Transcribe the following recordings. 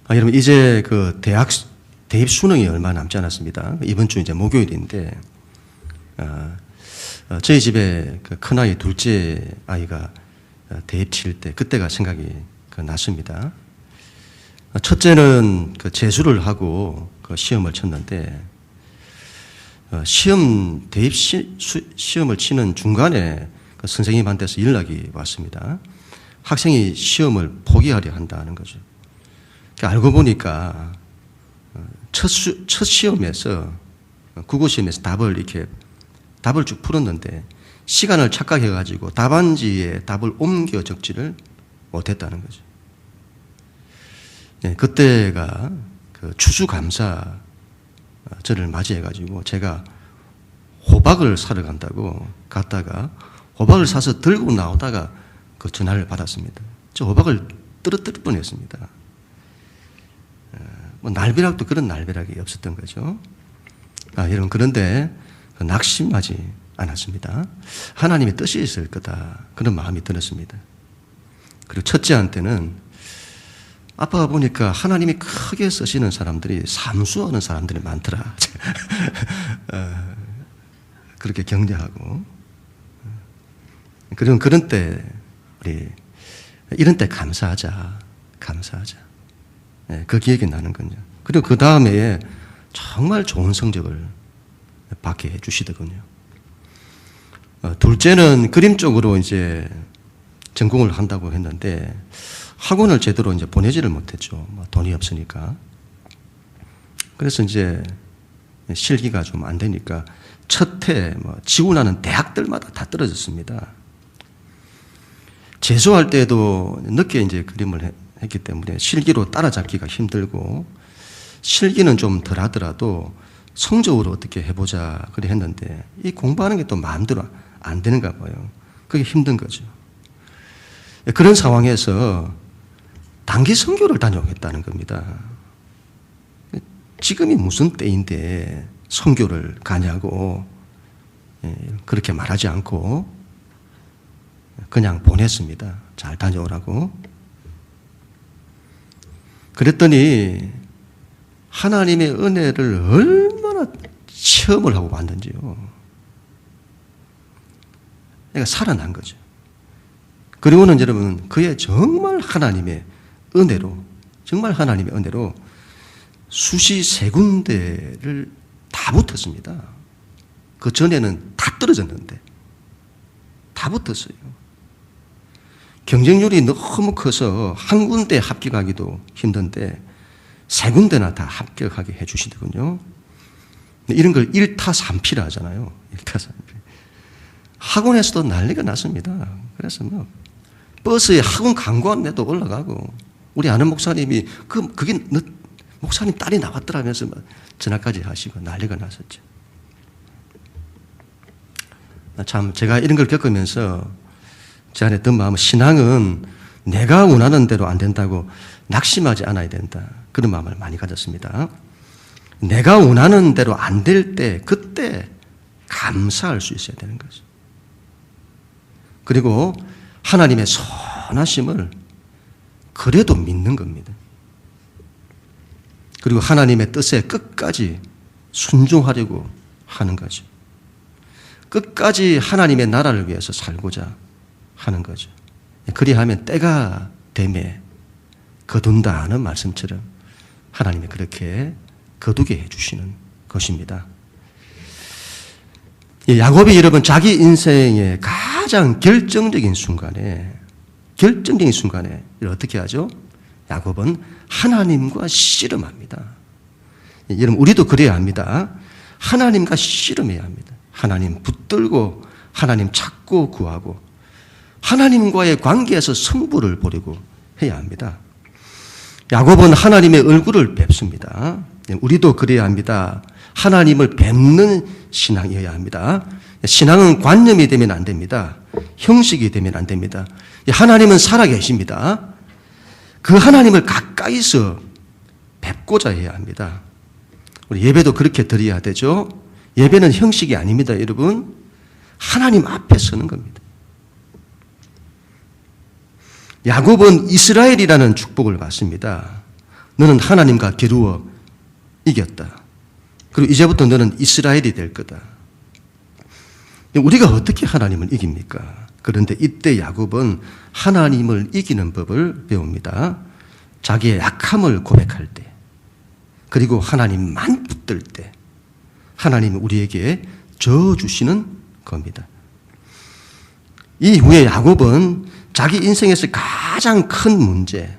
여러분, 이제 그 대학 대입 수능이 얼마 남지 않았습니다. 이번 주 이제 목요일인데, 저희 집에 그 큰아이 둘째 아이가 대입 칠 때 그때가 생각이 났습니다. 첫째는 그 재수를 하고 그 시험을 쳤는데, 대입 시험을 치는 중간에 그 선생님한테서 연락이 왔습니다. 학생이 시험을 포기하려 한다는 거죠. 알고 보니까 첫 시험에서, 국어시험에서 답을 쭉 풀었는데 시간을 착각해가지고 답안지에 답을 옮겨 적지를 못했다는 거죠. 네, 그때가 그 추수감사 저를 맞이해가지고 제가 호박을 사러 간다고 갔다가 호박을 사서 들고 나오다가 그 전화를 받았습니다. 저 호박을 떨어뜨릴 뻔했습니다. 뭐 날벼락도 그런 날벼락이 없었던 거죠. 여러분, 그런데 낙심하지 않았습니다. 하나님의 뜻이 있을 거다, 그런 마음이 들었습니다. 그리고 첫째한테는 아빠가 보니까 하나님이 크게 쓰시는 사람들이 삼수하는 사람들이 많더라. 그렇게 격려하고. 그리고 그런 때 우리 이런 때 감사하자. 그 기억이 나는 거죠. 그리고 그 다음에 정말 좋은 성적을 받게 해주시더군요. 둘째는 그림 쪽으로 이제 전공을 한다고 했는데 학원을 제대로 이제 보내지를 못했죠. 돈이 없으니까. 그래서 이제 실기가 좀 안 되니까 첫해 지고 나는 대학들마다 다 떨어졌습니다. 재수할 때도 늦게 이제 그림을 했기 때문에 실기로 따라잡기가 힘들고, 실기는 좀 덜 하더라도 성적으로 어떻게 해보자 그래 했는데 이 공부하는 게 또 마음대로 안 되는가 봐요. 그게 힘든 거죠. 그런 상황에서 단기 선교를 다녀오겠다는 겁니다. 지금이 무슨 때인데 선교를 가냐고 그렇게 말하지 않고 그냥 보냈습니다. 잘 다녀오라고. 그랬더니 하나님의 은혜를 얼마나 체험을 하고 왔는지요. 그러니까 살아난 거죠. 그리고는 여러분, 그의 정말 하나님의 은혜로 수시 세 군데를 다 붙었습니다. 그 전에는 다 떨어졌는데 다 붙었어요. 경쟁률이 너무 커서 한 군데 합격하기도 힘든데 세 군데나 다 합격하게 해주시더군요. 이런 걸 1타3피라 하잖아요. 1타3피. 학원에서도 난리가 났습니다. 그래서 버스에 학원 광고 안내도 올라가고, 우리 아는 목사님이 그게 목사님 딸이 나왔더라면서 전화까지 하시고 난리가 났었죠. 참, 제가 이런 걸 겪으면서 제 안에 든 마음은, 신앙은 내가 원하는 대로 안 된다고 낙심하지 않아야 된다, 그런 마음을 많이 가졌습니다. 내가 원하는 대로 안 될 때, 그때 감사할 수 있어야 되는 거죠. 그리고 하나님의 선하심을 그래도 믿는 겁니다. 그리고 하나님의 뜻에 끝까지 순종하려고 하는 거죠. 끝까지 하나님의 나라를 위해서 살고자 하는 거죠. 그리하면 때가 되매 거둔다 하는 말씀처럼 하나님이 그렇게 거두게 해주시는 것입니다. 야곱이 여러분, 자기 인생의 가장 결정적인 순간에 어떻게 하죠? 야곱은 하나님과 씨름합니다. 여러분, 우리도 그래야 합니다. 하나님과 씨름해야 합니다. 하나님 붙들고 하나님 찾고 구하고 하나님과의 관계에서 승부를 보려고 해야 합니다. 야곱은 하나님의 얼굴을 뵙습니다. 우리도 그래야 합니다. 하나님을 뵙는 신앙이어야 합니다. 신앙은 관념이 되면 안 됩니다. 형식이 되면 안 됩니다. 하나님은 살아계십니다. 그 하나님을 가까이서 뵙고자 해야 합니다. 우리 예배도 그렇게 드려야 되죠. 예배는 형식이 아닙니다, 여러분. 하나님 앞에 서는 겁니다. 야곱은 이스라엘이라는 축복을 받습니다. 너는 하나님과 겨루어 이겼다. 그리고 이제부터 너는 이스라엘이 될 거다. 우리가 어떻게 하나님을 이깁니까? 그런데 이때 야곱은 하나님을 이기는 법을 배웁니다. 자기의 약함을 고백할 때, 그리고 하나님만 붙들 때 하나님이 우리에게 저어주시는 겁니다. 이후에 야곱은 자기 인생에서 가장 큰 문제,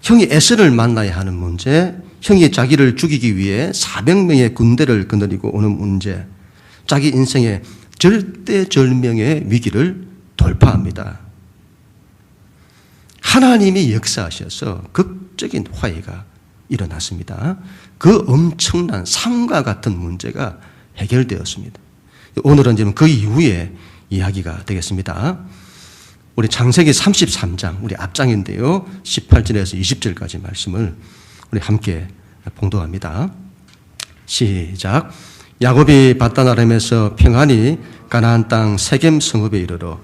형이 에서를 만나야 하는 문제, 형이 자기를 죽이기 위해 400명의 군대를 거느리고 오는 문제, 자기 인생의 절대절명의 위기를 돌파합니다. 하나님이 역사하셔서 극적인 화해가 일어났습니다. 그 엄청난 삶과 같은 문제가 해결되었습니다. 오늘은 지금 그 이후의 이야기가 되겠습니다. 우리 창세기 33장, 우리 앞장인데요. 18절에서 20절까지 말씀을 우리 함께 봉독합니다. 시작. 야곱이 밧단 아람에서 평안히 가나안 땅 세겜 성읍에 이르러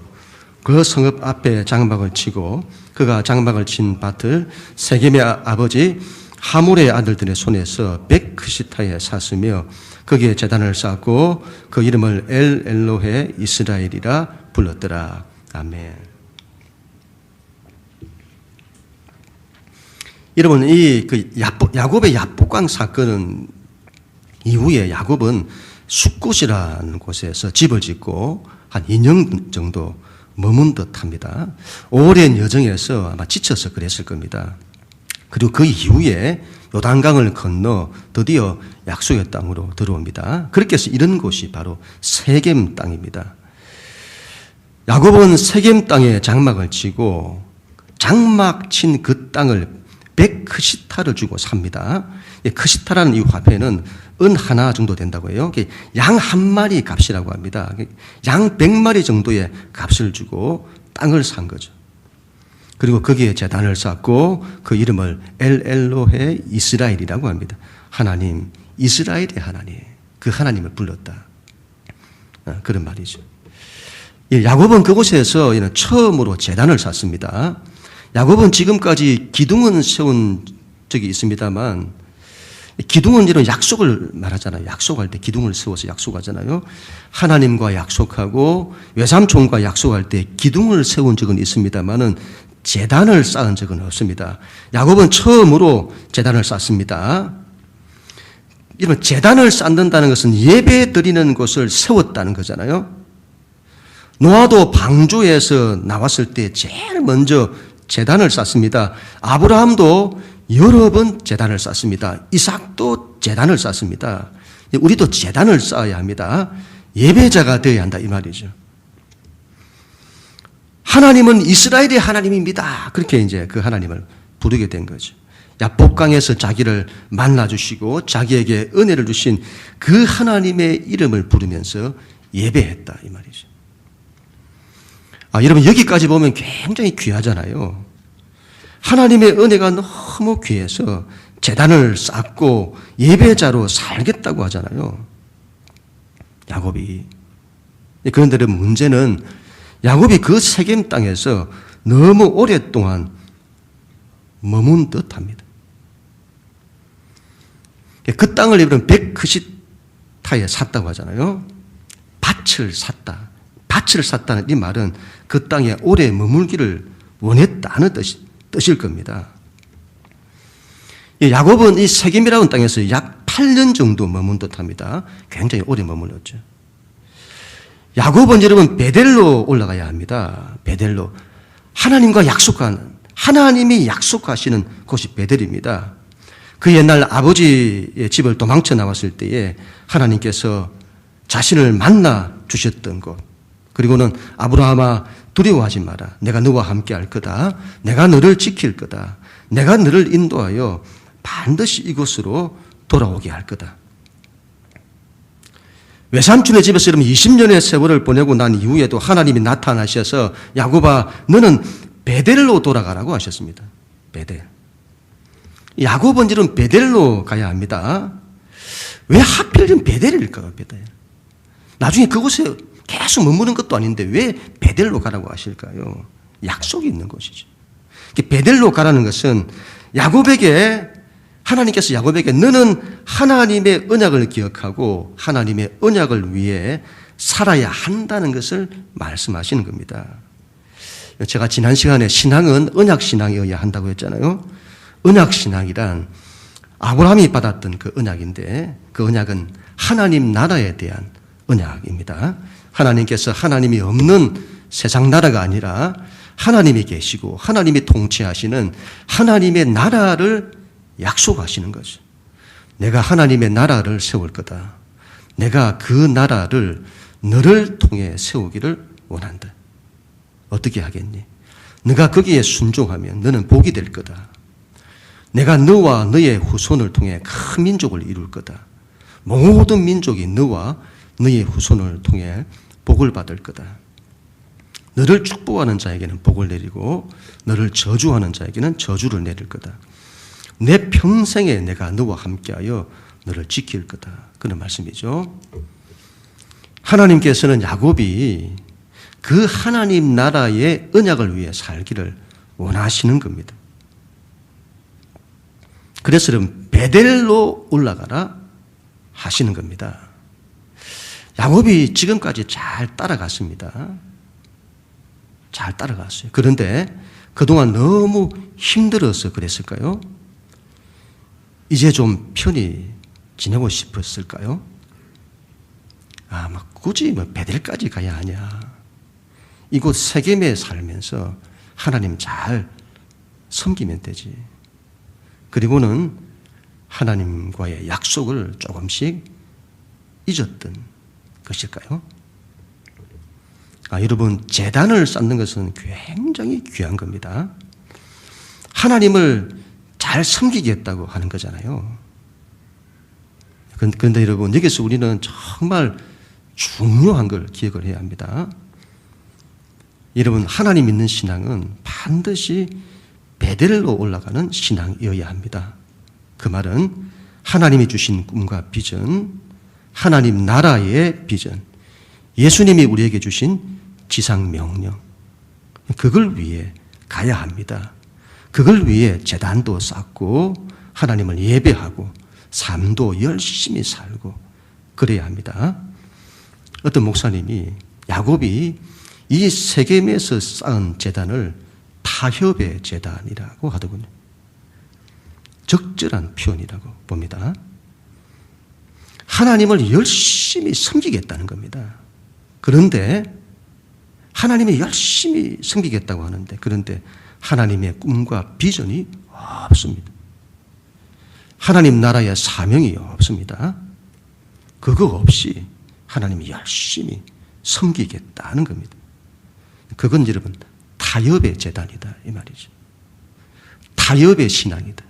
그 성읍 앞에 장막을 치고 그가 장막을 친 밭을 세겜의 아버지 하몰의 아들들의 손에서 백크시타에 샀으며 거기에 제단을 쌓고 그 이름을 엘 엘로헤 이스라엘이라 불렀더라. 아멘. 여러분, 야곱의 야복강 사건은 이후에 야곱은 숫곳이라는 곳에서 집을 짓고 한 2년 정도 머문 듯 합니다. 오랜 여정에서 아마 지쳐서 그랬을 겁니다. 그리고 그 이후에 요단강을 건너 드디어 약속의 땅으로 들어옵니다. 그렇게 해서 이런 곳이 바로 세겜 땅입니다. 야곱은 세겜 땅에 장막을 치고 장막 친 그 땅을 100크시타를 주고 삽니다. 크시타라는 이 화폐는 은 하나 정도 된다고 해요. 양 한 마리 값이라고 합니다. 양 100마리 정도의 값을 주고 땅을 산 거죠. 그리고 거기에 제단을 쌓고 그 이름을 엘 엘로헤 이스라엘이라고 합니다. 하나님, 이스라엘의 하나님, 그 하나님을 불렀다. 그런 말이죠. 야곱은 그곳에서 처음으로 제단을 쌓습니다. 야곱은 지금까지 기둥은 세운 적이 있습니다만, 기둥은 이런 약속을 말하잖아요. 약속할 때 기둥을 세워서 약속하잖아요. 하나님과 약속하고 외삼촌과 약속할 때 기둥을 세운 적은 있습니다만은 제단을 쌓은 적은 없습니다. 야곱은 처음으로 제단을 쌓습니다. 이런 제단을 쌓는다는 것은 예배 드리는 곳을 세웠다는 거잖아요. 노아도 방주에서 나왔을 때 제일 먼저 제단을 쌓습니다. 아브라함도 여러 번 제단을 쌓습니다. 이삭도 제단을 쌓습니다. 우리도 제단을 쌓아야 합니다. 예배자가 되어야 한다 이 말이죠. 하나님은 이스라엘의 하나님입니다. 그렇게 이제 그 하나님을 부르게 된 거죠. 야복강에서 자기를 만나주시고 자기에게 은혜를 주신 그 하나님의 이름을 부르면서 예배했다 이 말이죠. 여러분 여기까지 보면 굉장히 귀하잖아요. 하나님의 은혜가 너무 귀해서 제단을 쌓고 예배자로 살겠다고 하잖아요. 야곱이. 그런데 문제는 야곱이 그 세겜 땅에서 너무 오랫동안 머문 듯합니다. 그 땅을 이번에 백크시타에 샀다고 하잖아요. 밭을 샀다. 밭을 샀다는 이 말은 그 땅에 오래 머물기를 원했다는 뜻일 겁니다. 야곱은 이 세겜이라는 땅에서 약 8년 정도 머문 듯합니다. 굉장히 오래 머물렀죠. 야곱은 여러분 베델로 올라가야 합니다. 베델로. 하나님과 약속한, 하나님이 약속하시는 곳이 베델입니다. 그 옛날 아버지의 집을 도망쳐 나왔을 때에 하나님께서 자신을 만나 주셨던 곳. 그리고는 아브라함아 두려워하지 마라. 내가 너와 함께 할 거다. 내가 너를 지킬 거다. 내가 너를 인도하여 반드시 이곳으로 돌아오게 할 거다. 외삼촌의 집에서 여러분 20년의 세월을 보내고 난 이후에도 하나님이 나타나셔서 야곱아 너는 베델로 돌아가라고 하셨습니다. 베델. 야곱은 지금 베델로 가야 합니다. 왜 하필 지금 베델일까요? 베델. 나중에 그곳에 계속 머무는 것도 아닌데 왜 베델로 가라고 하실까요? 약속이 있는 곳이죠. 베델로 가라는 것은 야곱에게 하나님께서 야곱에게 너는 하나님의 언약을 기억하고 하나님의 언약을 위해 살아야 한다는 것을 말씀하시는 겁니다. 제가 지난 시간에 신앙은 언약신앙이어야 한다고 했잖아요. 언약신앙이란 아브라함이 받았던 그 언약인데 그 언약은 하나님 나라에 대한 언약입니다. 하나님께서 하나님이 없는 세상 나라가 아니라 하나님이 계시고 하나님이 통치하시는 하나님의 나라를 약속하시는 거죠. 내가 하나님의 나라를 세울 거다. 내가 그 나라를 너를 통해 세우기를 원한다. 어떻게 하겠니? 네가 거기에 순종하면 너는 복이 될 거다. 내가 너와 너의 후손을 통해 큰 민족을 이룰 거다. 모든 민족이 너와 너의 후손을 통해 복을 받을 거다. 너를 축복하는 자에게는 복을 내리고 너를 저주하는 자에게는 저주를 내릴 거다. 내 평생에 내가 너와 함께하여 너를 지킬 거다. 그런 말씀이죠. 하나님께서는 야곱이 그 하나님 나라의 언약을 위해 살기를 원하시는 겁니다. 그래서 베델로 올라가라 하시는 겁니다. 야곱이 지금까지 잘 따라갔습니다. 잘 따라갔어요. 그런데 그동안 너무 힘들어서 그랬을까요? 이제 좀 편히 지내고 싶었을까요? 막 굳이 베델까지 가야 하냐. 이곳 세겜에 살면서 하나님 잘 섬기면 되지. 그리고는 하나님과의 약속을 조금씩 잊었던 것일까요? 여러분, 제단을 쌓는 것은 굉장히 귀한 겁니다. 하나님을 잘 섬기겠다고 하는 거잖아요. 그런데 여러분, 여기서 우리는 정말 중요한 걸 기억을 해야 합니다. 여러분, 하나님 믿는 신앙은 반드시 베델로 올라가는 신앙이어야 합니다. 그 말은 하나님이 주신 꿈과 비전, 하나님 나라의 비전, 예수님이 우리에게 주신 지상 명령, 그걸 위해 가야 합니다. 그걸 위해 제단도 쌓고 하나님을 예배하고 삶도 열심히 살고 그래야 합니다. 어떤 목사님이 야곱이 이 세겜에서 쌓은 제단을 타협의 제단이라고 하더군요. 적절한 표현이라고 봅니다. 하나님을 열심히 섬기겠다는 겁니다. 그런데 하나님이 열심히 섬기겠다고 하는데 그런데 하나님의 꿈과 비전이 없습니다. 하나님 나라의 사명이 없습니다. 그거 없이 하나님이 열심히 섬기겠다는 겁니다. 그건 여러분 타협의 제단이다 이 말이죠. 타협의 신앙이다.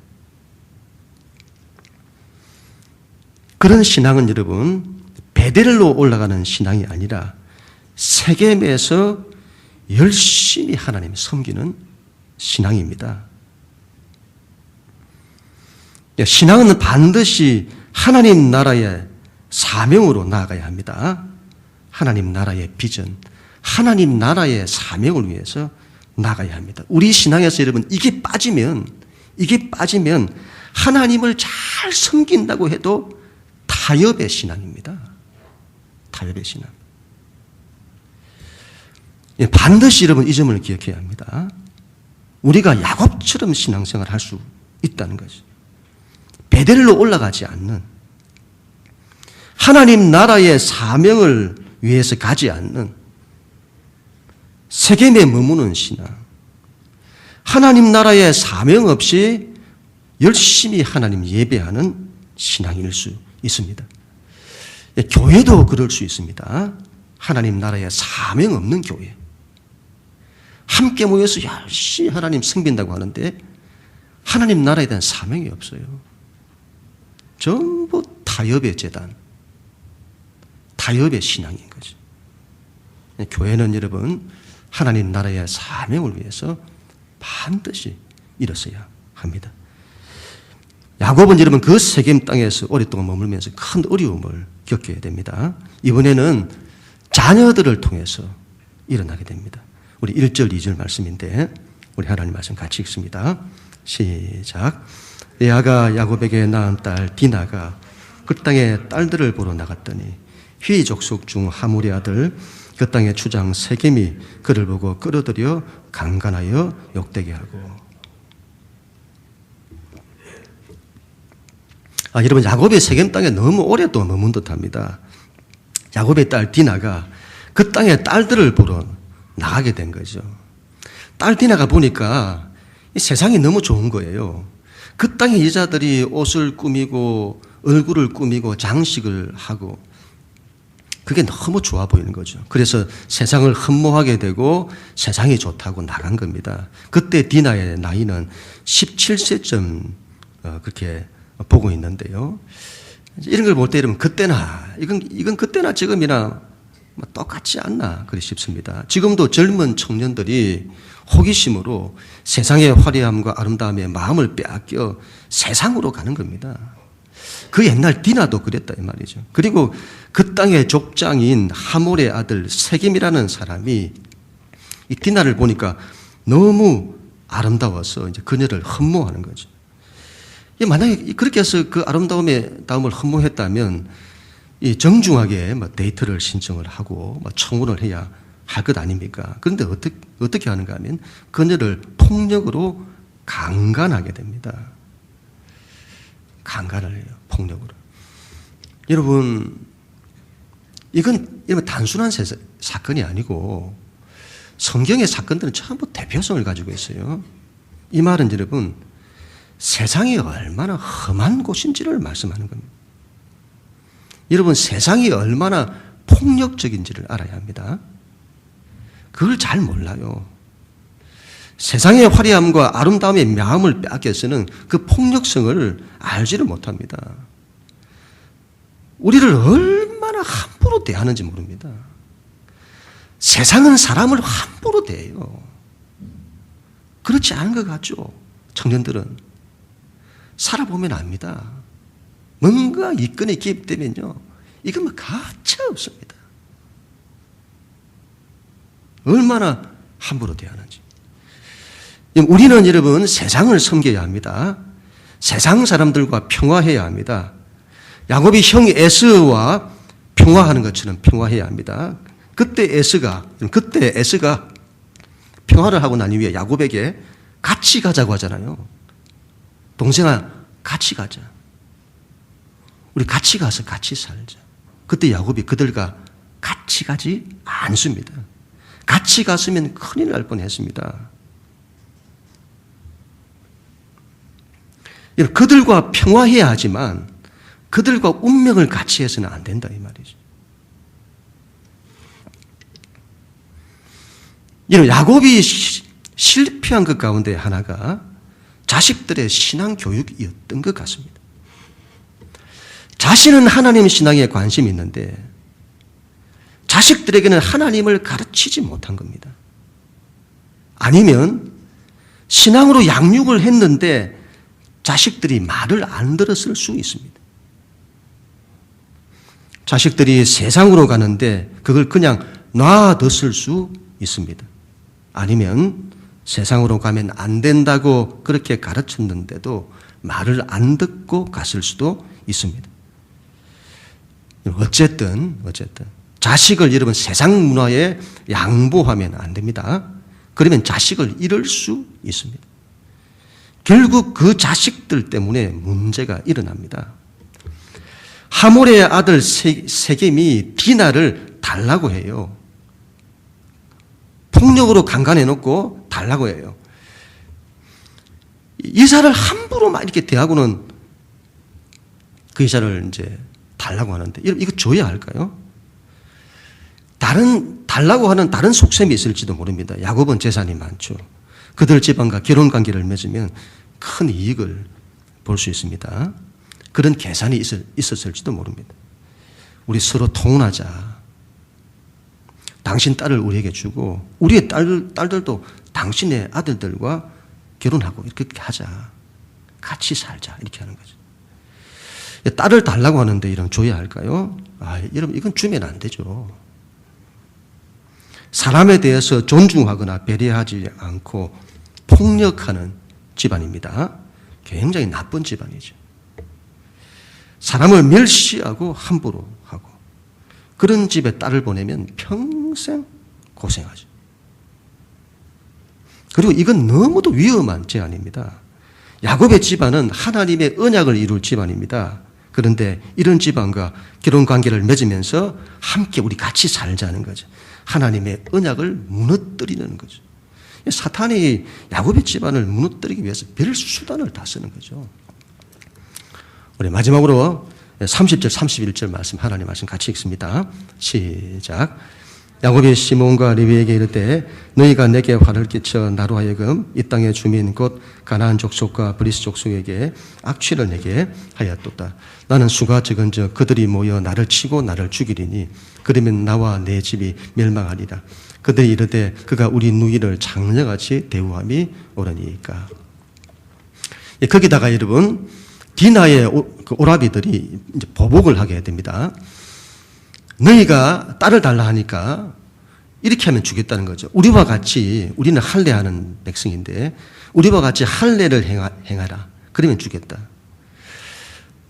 그런 신앙은 여러분 베델로 올라가는 신앙이 아니라 세겜에서 열심히 하나님을 섬기는 신앙입니다. 신앙은 반드시 하나님 나라의 사명으로 나아가야 합니다. 하나님 나라의 비전, 하나님 나라의 사명을 위해서 나가야 합니다. 우리 신앙에서 여러분 이게 빠지면 하나님을 잘 섬긴다고 해도 타협의 신앙입니다. 타협의 신앙. 반드시 여러분 이 점을 기억해야 합니다. 우리가 야곱처럼 신앙생활을 할 수 있다는 거죠. 베델로 올라가지 않는 하나님 나라의 사명을 위해서 가지 않는 세겜에 머무는 신앙, 하나님 나라의 사명 없이 열심히 하나님 예배하는 신앙일 수 있습니다. 교회도 그럴 수 있습니다. 하나님 나라의 사명 없는 교회. 함께 모여서 열심히 하나님 섬긴다고 하는데 하나님 나라에 대한 사명이 없어요. 전부 타협의 제단, 타협의 신앙인 거죠. 교회는 여러분 하나님 나라의 사명을 위해서 반드시 일어서야 합니다. 야곱은 여러분 그 세겜 땅에서 오랫동안 머물면서 큰 어려움을 겪게 됩니다. 이번에는 자녀들을 통해서 일어나게 됩니다. 우리 1절, 2절 말씀인데 우리 하나님 말씀 같이 읽습니다. 시작. 레아가 야곱에게 낳은 딸 디나가 그 땅에 딸들을 보러 나갔더니 휘 족속 중 하물의 아들 그 땅의 주장 세겜이 그를 보고 끌어들여 강간하여 욕되게 하고. 여러분, 야곱이 세겜 땅에 너무 오랫동안 머문 듯합니다. 야곱의 딸 디나가 그 땅의 딸들을 보러 나가게 된 거죠. 딸 디나가 보니까 이 세상이 너무 좋은 거예요. 그 땅의 여자들이 옷을 꾸미고 얼굴을 꾸미고 장식을 하고 그게 너무 좋아 보이는 거죠. 그래서 세상을 흠모하게 되고 세상이 좋다고 나간 겁니다. 그때 디나의 나이는 17세쯤 그렇게 보고 있는데요. 이런 걸 볼 때 여러분, 그때나 이건 그때나 지금이나 똑같지 않나 그리 싶습니다. 지금도 젊은 청년들이 호기심으로 세상의 화려함과 아름다움에 마음을 빼앗겨 세상으로 가는 겁니다. 그 옛날 디나도 그랬다 이 말이죠. 그리고 그 땅의 족장인 하몰의 아들 세겜이라는 사람이 이 디나를 보니까 너무 아름다워서 이제 그녀를 흠모하는 거죠. 만약에 그렇게 해서 그 아름다움을 흠모했다면 이 정중하게 데이트를 신청을 하고 청혼을 해야 할 것 아닙니까? 그런데 어떻게 하는가 하면 그녀를 폭력으로 강간하게 됩니다. 강간을 해요. 폭력으로. 여러분, 이건 단순한 사건이 아니고 성경의 사건들은 전부 대표성을 가지고 있어요. 이 말은 여러분, 세상이 얼마나 험한 곳인지를 말씀하는 겁니다. 여러분, 세상이 얼마나 폭력적인지를 알아야 합니다. 그걸 잘 몰라요. 세상의 화려함과 아름다움의 마음을 빼앗겨서는 그 폭력성을 알지를 못합니다. 우리를 얼마나 함부로 대하는지 모릅니다. 세상은 사람을 함부로 대해요. 그렇지 않은 것 같죠? 청년들은. 살아보면 압니다. 뭔가 이권에 기입되면요, 이건 가차 없습니다. 얼마나 함부로 대하는지. 우리는 여러분 세상을 섬겨야 합니다. 세상 사람들과 평화해야 합니다. 야곱이 형 에서와 평화하는 것처럼 평화해야 합니다. 그때 에서가 평화를 하고 난 이후에 야곱에게 같이 가자고 하잖아요. 동생아, 같이 가자. 우리 같이 가서 같이 살자. 그때 야곱이 그들과 같이 가지 않습니다. 같이 갔으면 큰일 날 뻔했습니다. 그들과 평화해야 하지만 그들과 운명을 같이 해서는 안 된다 이 말이죠. 야곱이 실패한 것 가운데 하나가 자식들의 신앙 교육이었던 것 같습니다. 자신은 하나님 신앙에 관심이 있는데 자식들에게는 하나님을 가르치지 못한 겁니다. 아니면 신앙으로 양육을 했는데 자식들이 말을 안 들었을 수 있습니다. 자식들이 세상으로 가는데 그걸 그냥 놔뒀을 수 있습니다. 아니면 세상으로 가면 안 된다고 그렇게 가르쳤는데도 말을 안 듣고 갔을 수도 있습니다. 어쨌든 자식을 여러분 세상 문화에 양보하면 안 됩니다. 그러면 자식을 잃을 수 있습니다. 결국 그 자식들 때문에 문제가 일어납니다. 하몰의 아들 세겜이 디나를 달라고 해요. 폭력으로 강간해놓고 달라고 해요. 여자를 함부로 막 이렇게 대하고는 그 여자를 이제 달라고 하는데, 이거 줘야 할까요? 달라고 하는 다른 속셈이 있을지도 모릅니다. 야곱은 재산이 많죠. 그들 집안과 결혼 관계를 맺으면 큰 이익을 볼 수 있습니다. 그런 계산이 있었을지도 모릅니다. 우리 서로 통혼하자. 당신 딸을 우리에게 주고 우리의 딸들도 당신의 아들들과 결혼하고 이렇게 하자. 같이 살자. 이렇게 하는 거죠. 딸을 달라고 하는데 이런 줘야 할까요? 여러분 이건 주면 안 되죠. 사람에 대해서 존중하거나 배려하지 않고 폭력하는 집안입니다. 굉장히 나쁜 집안이죠. 사람을 멸시하고 함부로 하고 그런 집에 딸을 보내면 평생 고생하죠. 그리고 이건 너무도 위험한 제안입니다. 야곱의 집안은 하나님의 언약을 이룰 집안입니다. 그런데 이런 집안과 결혼관계를 맺으면서 함께 우리 같이 살자는 거죠. 하나님의 언약을 무너뜨리는 거죠. 사탄이 야곱의 집안을 무너뜨리기 위해서 별 수단을 다 쓰는 거죠. 우리 마지막으로 30절 31절 말씀, 하나님 말씀 같이 읽습니다. 시작. 야곱이 시몬과 레위에게 이르되 너희가 내게 화를 끼쳐 나로 하여금 이 땅의 주민 곧 가나안 족속과 브리스 족속에게 악취를 내게 하였도다. 나는 수가 적은즉 그들이 모여 나를 치고 나를 죽이리니 그러면 나와 내 집이 멸망하리라. 그들이 이르되 그가 우리 누이를 장녀같이 대우함이 옳으니까. 거기다가 여러분 디나의 오라비들이 이제 보복을 하게 됩니다. 너희가 딸을 달라 하니까 이렇게 하면 주겠다는 거죠. 우리와 같이, 우리는 할례하는 백성인데 우리와 같이 할례를 행하라. 그러면 주겠다.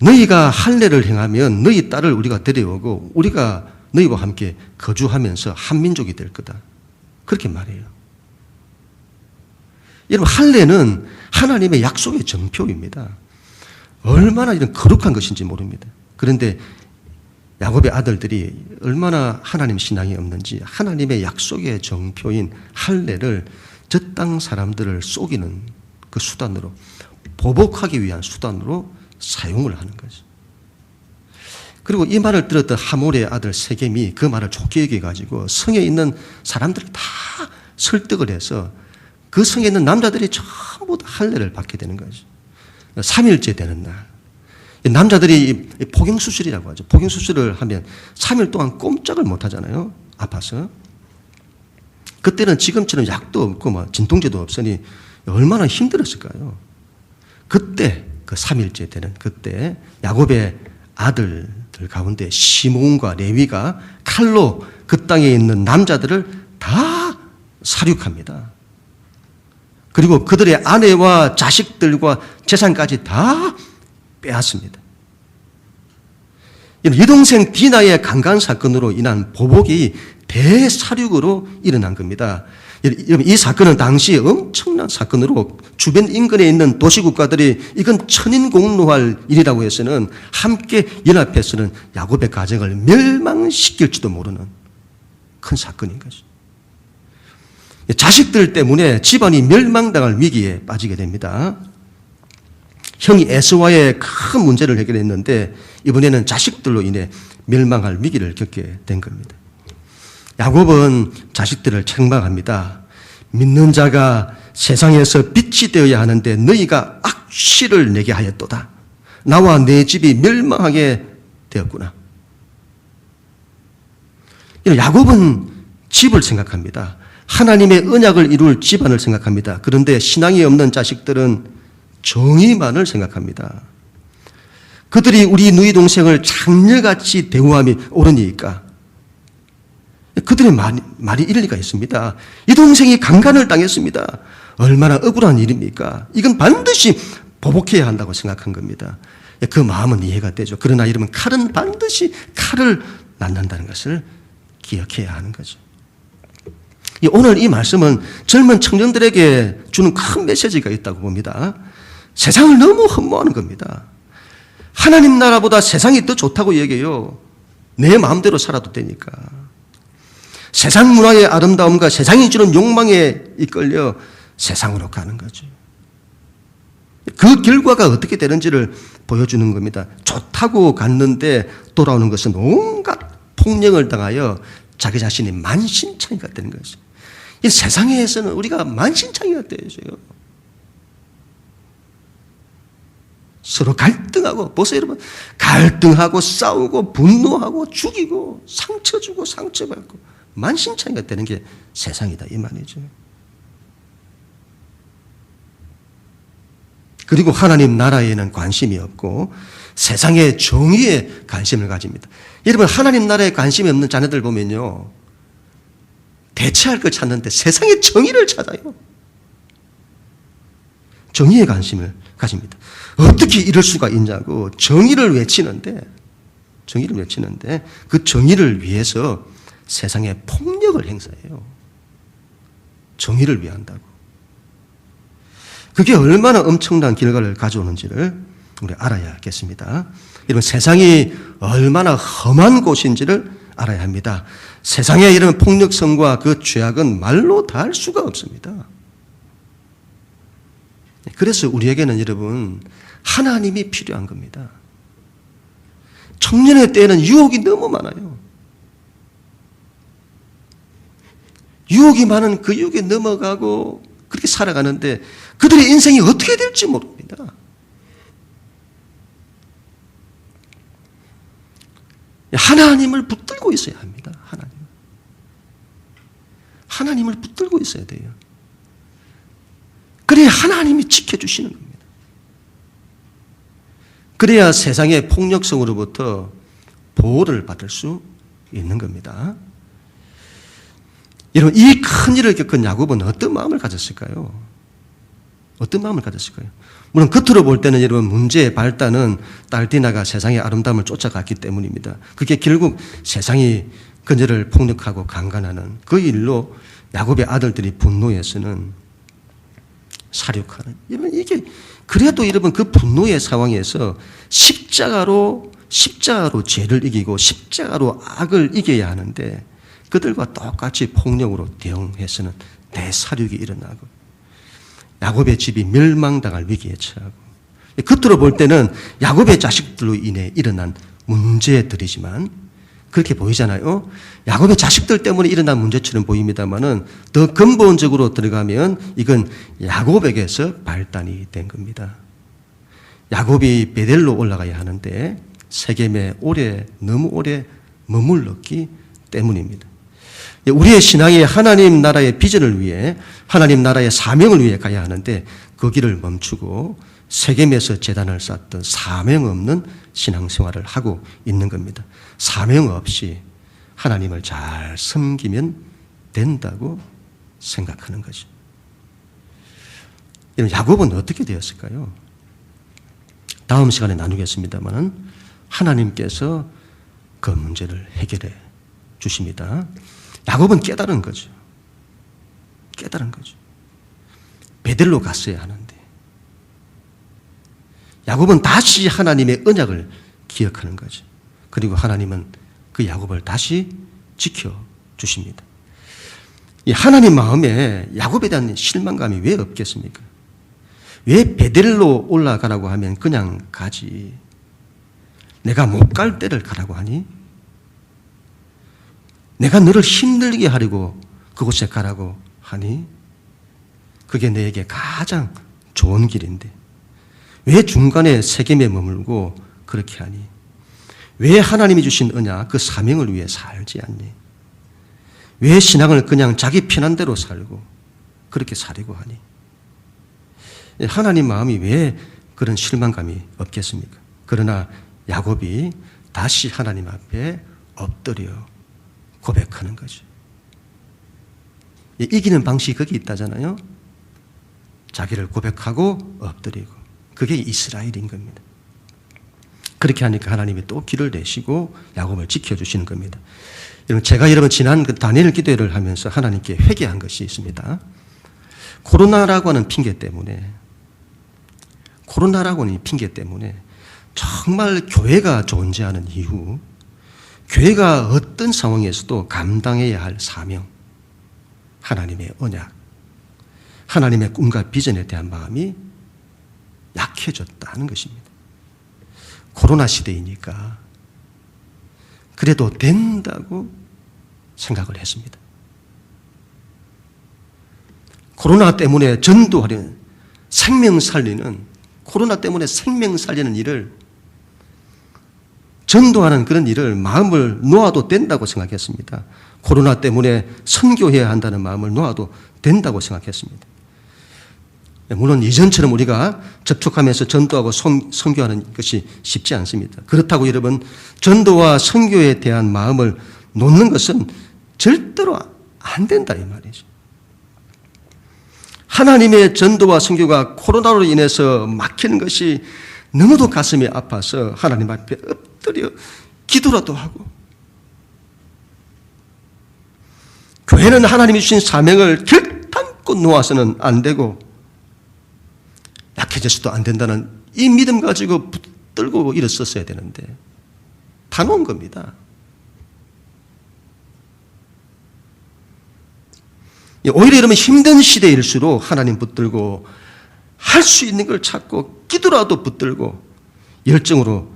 너희가 할례를 행하면 너희 딸을 우리가 데려오고 우리가 너희와 함께 거주하면서 한 민족이 될 거다. 그렇게 말해요. 여러분, 할례는 하나님의 약속의 정표입니다. 얼마나 이런 거룩한 것인지 모릅니다. 그런데 야곱의 아들들이 얼마나 하나님 신앙이 없는지 하나님의 약속의 정표인 할례를 저 땅 사람들을 속이는 그 수단으로, 보복하기 위한 수단으로 사용을 하는 거죠. 그리고 이 말을 들었던 하몰의 아들 세겜이 그 말을 좋게 여겨가지고 성에 있는 사람들을 다 설득을 해서 그 성에 있는 남자들이 전부 다 할례를 받게 되는 거죠. 3일째 되는 날. 남자들이 포경수술이라고 하죠. 포경수술을 하면 3일 동안 꼼짝을 못 하잖아요. 아파서. 그때는 지금처럼 약도 없고 뭐 진통제도 없으니 얼마나 힘들었을까요? 그때 그 3일째 되는 그때 야곱의 아들들 가운데 시몬과 레위가 칼로 그 땅에 있는 남자들을 다 살육합니다. 그리고 그들의 아내와 자식들과 재산까지 다 빼앗습니다. 여동생 디나의 강간 사건으로 인한 보복이 대사륙으로 일어난 겁니다. 여러분, 이 사건은 당시 엄청난 사건으로 주변 인근에 있는 도시국가들이 이건 천인공노할 일이라고 해서는 함께 연합해서는 야곱의 가정을 멸망시킬지도 모르는 큰 사건인 거죠. 자식들 때문에 집안이 멸망당할 위기에 빠지게 됩니다. 형이 에서와의 큰 문제를 해결했는데 이번에는 자식들로 인해 멸망할 위기를 겪게 된 겁니다. 야곱은 자식들을 책망합니다. 믿는 자가 세상에서 빛이 되어야 하는데 너희가 악취를 내게 하였도다. 나와 내 집이 멸망하게 되었구나. 야곱은 집을 생각합니다. 하나님의 언약을 이룰 집안을 생각합니다. 그런데 신앙이 없는 자식들은 정의만을 생각합니다. 그들이 우리 누이 동생을 장녀같이 대우함이 옳으니까. 그들의 말이 이럴 리가 있습니다. 이 동생이 강간을 당했습니다. 얼마나 억울한 일입니까? 이건 반드시 보복해야 한다고 생각한 겁니다. 그 마음은 이해가 되죠. 그러나 여러분, 칼은 반드시 칼을 낳는다는 것을 기억해야 하는 거죠. 오늘 이 말씀은 젊은 청년들에게 주는 큰 메시지가 있다고 봅니다. 세상을 너무 흠모하는 겁니다. 하나님 나라보다 세상이 더 좋다고 얘기해요. 내 마음대로 살아도 되니까. 세상 문화의 아름다움과 세상이 주는 욕망에 이끌려 세상으로 가는 거죠. 그 결과가 어떻게 되는지를 보여주는 겁니다. 좋다고 갔는데 돌아오는 것은 온갖 폭력을 당하여 자기 자신이 만신창이가 되는 거죠. 이 세상에서는 우리가 만신창이가 되어져요. 서로 갈등하고, 보세요 여러분. 갈등하고 싸우고 분노하고 죽이고 상처 주고 상처받고 만신창이가 되는 게 세상이다 이 말이죠. 그리고 하나님 나라에는 관심이 없고 세상의 정의에 관심을 가집니다. 여러분, 하나님 나라에 관심이 없는 자녀들 보면요, 대체할 걸 찾는데 세상의 정의를 찾아요. 정의에 관심을 가집니다. 어떻게 이럴 수가 있냐고 정의를 외치는데 그 정의를 위해서 세상에 폭력을 행사해요. 정의를 위한다고. 그게 얼마나 엄청난 결과를 가져오는지를 우리 알아야겠습니다. 여러분, 세상이 얼마나 험한 곳인지를 알아야 합니다. 세상에 이런 폭력성과 그 죄악은 말로 다 할 수가 없습니다. 그래서 우리에게는 여러분, 하나님이 필요한 겁니다. 청년의 때에는 유혹이 너무 많아요. 유혹이 많은 그 유혹에 넘어가고 그렇게 살아가는데 그들의 인생이 어떻게 될지 모릅니다. 하나님을 붙들고 있어야 합니다. 하나님을 붙들고 있어야 돼요. 그래야 하나님이 지켜주시는 겁니다. 그래야 세상의 폭력성으로부터 보호를 받을 수 있는 겁니다. 여러분, 이 큰 일을 겪은 야곱은 어떤 마음을 가졌을까요? 물론 겉으로 볼 때는 여러분, 문제의 발단은 딸 디나가 세상의 아름다움을 쫓아갔기 때문입니다. 그게 결국 세상이 그녀를 폭력하고 강간하는 그 일로 야곱의 아들들이 분노해서는 사륙하는, 여러분, 이게 그래도 여러분 그 분노의 상황에서 십자가로 죄를 이기고 십자가로 악을 이겨야 하는데 그들과 똑같이 폭력으로 대응해서는 대사륙이 일어나고 야곱의 집이 멸망당할 위기에 처하고, 겉으로 볼 때는 야곱의 자식들로 인해 일어난 문제들이지만 그렇게 보이잖아요. 야곱의 자식들 때문에 일어난 문제처럼 보입니다만은 더 근본적으로 들어가면 이건 야곱에게서 발단이 된 겁니다. 야곱이 베델로 올라가야 하는데 세겜에 너무 오래 머물렀기 때문입니다. 우리의 신앙이 하나님 나라의 비전을 위해, 하나님 나라의 사명을 위해 가야 하는데 그 길을 멈추고 세겜에서 제단을 쌓던 사명 없는 신앙생활을 하고 있는 겁니다. 사명 없이 하나님을 잘 섬기면 된다고 생각하는 거죠. 야곱은 어떻게 되었을까요? 다음 시간에 나누겠습니다만 하나님께서 그 문제를 해결해 주십니다. 야곱은 깨달은 거죠. 베델로 갔어야 하는데 야곱은 다시 하나님의 언약을 기억하는 거죠. 그리고 하나님은 그 야곱을 다시 지켜주십니다. 이 하나님 마음에 야곱에 대한 실망감이 왜 없겠습니까? 왜 베델로 올라가라고 하면 그냥 가지? 내가 못 갈 때를 가라고 하니? 내가 너를 힘들게 하려고 그곳에 가라고 하니? 그게 너에게 가장 좋은 길인데 왜 중간에 세겜에 머물고 그렇게 하니? 왜 하나님이 주신 언약, 그 사명을 위해 살지 않니? 왜 신앙을 그냥 자기 편한 대로 살고 그렇게 살려고 하니? 하나님 마음이 왜 그런 실망감이 없겠습니까? 그러나 야곱이 다시 하나님 앞에 엎드려 고백하는 거죠. 이기는 방식이 거기 있다잖아요. 자기를 고백하고 엎드리고. 그게 이스라엘인 겁니다. 그렇게 하니까 하나님이 또 길을 내시고 야곱을 지켜주시는 겁니다. 제가 여러분 지난 그 다니엘 기도회를 하면서 하나님께 회개한 것이 있습니다. 코로나라고 하는 핑계 때문에 정말 교회가 존재하는 이후 교회가 어떤 상황에서도 감당해야 할 사명, 하나님의 언약, 하나님의 꿈과 비전에 대한 마음이 약해졌다는 것입니다. 코로나 시대이니까 그래도 된다고 생각을 했습니다. 코로나 때문에 전도하려는, 코로나 때문에 생명 살리는 일을, 전도하는 그런 일을 마음을 놓아도 된다고 생각했습니다. 코로나 때문에 선교해야 한다는 마음을 놓아도 된다고 생각했습니다. 물론 이전처럼 우리가 접촉하면서 전도하고 선교하는 것이 쉽지 않습니다. 그렇다고 여러분, 전도와 선교에 대한 마음을 놓는 것은 절대로 안 된다 이 말이죠. 하나님의 전도와 선교가 코로나로 인해서 막히는 것이 너무도 가슴이 아파서 하나님 앞에 엎드려 기도라도 하고, 교회는 하나님이 주신 사명을 결단코 놓아서는 안 되고 약해져서도 안 된다는 이 믿음 가지고 붙들고 일었었어야 되는데 다 놓은 겁니다. 오히려 이러면 힘든 시대일수록 하나님 붙들고 할 수 있는 걸 찾고 기도라도 붙들고 열정으로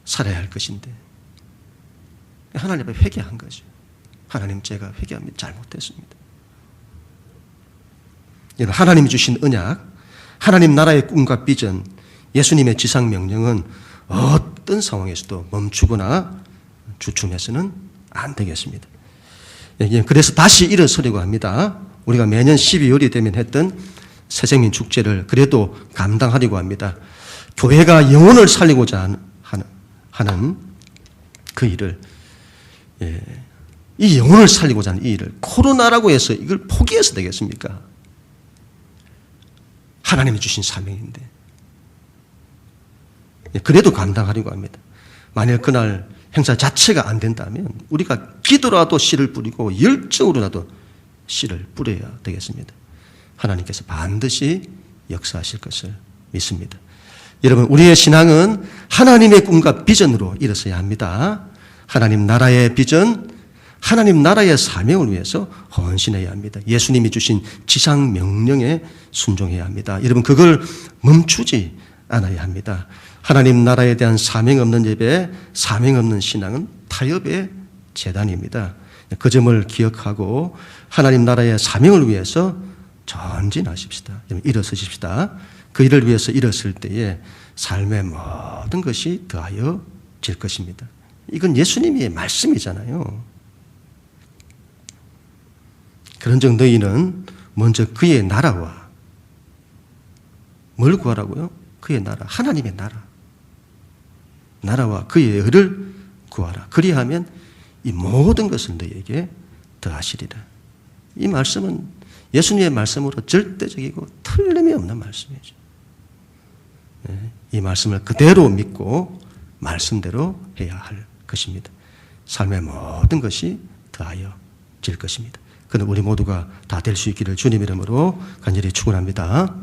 살아야 할 것인데 하나님 앞에 회개한 거죠. 하나님, 제가 회개합니다. 잘못했습니다. 여러분, 하나님이 주신 언약, 하나님 나라의 꿈과 비전, 예수님의 지상 명령은 어떤 상황에서도 멈추거나 주춤해서는 안 되겠습니다. 그래서 다시 일어서려고 합니다. 우리가 매년 12월이 되면 했던 새생민 축제를 그래도 감당하려고 합니다. 교회가 영혼을 살리고자 하는 그 일을, 이 영혼을 살리고자 하는 이 일을 코로나라고 해서 이걸 포기해서 되겠습니까? 하나님이 주신 사명인데. 그래도 감당하려고 합니다. 만일 그날 행사 자체가 안 된다면 우리가 기도라도 씨를 뿌리고 열정으로라도 씨를 뿌려야 되겠습니다. 하나님께서 반드시 역사하실 것을 믿습니다. 여러분, 우리의 신앙은 하나님의 꿈과 비전으로 일어서야 합니다. 하나님 나라의 비전, 하나님 나라의 사명을 위해서 헌신해야 합니다. 예수님이 주신 지상 명령에 순종해야 합니다. 여러분, 그걸 멈추지 않아야 합니다. 하나님 나라에 대한 사명 없는 예배, 사명 없는 신앙은 타협의 재단입니다. 그 점을 기억하고 하나님 나라의 사명을 위해서 전진하십시다. 일어서십시다. 그 일을 위해서 일었을 때에 삶의 모든 것이 더하여질 것입니다. 이건 예수님의 말씀이잖아요. 그런즉 너희는 먼저 그의 나라와, 뭘 구하라고요? 그의 나라, 하나님의 나라와 그의 의를 구하라. 그리하면 이 모든 것을 너희에게 더하시리라. 이 말씀은 예수님의 말씀으로 절대적이고 틀림이 없는 말씀이죠. 이 말씀을 그대로 믿고 말씀대로 해야 할 것입니다. 삶의 모든 것이 더하여질 것입니다. 그는 우리 모두가 다 될 수 있기를 주님 이름으로 간절히 축원합니다.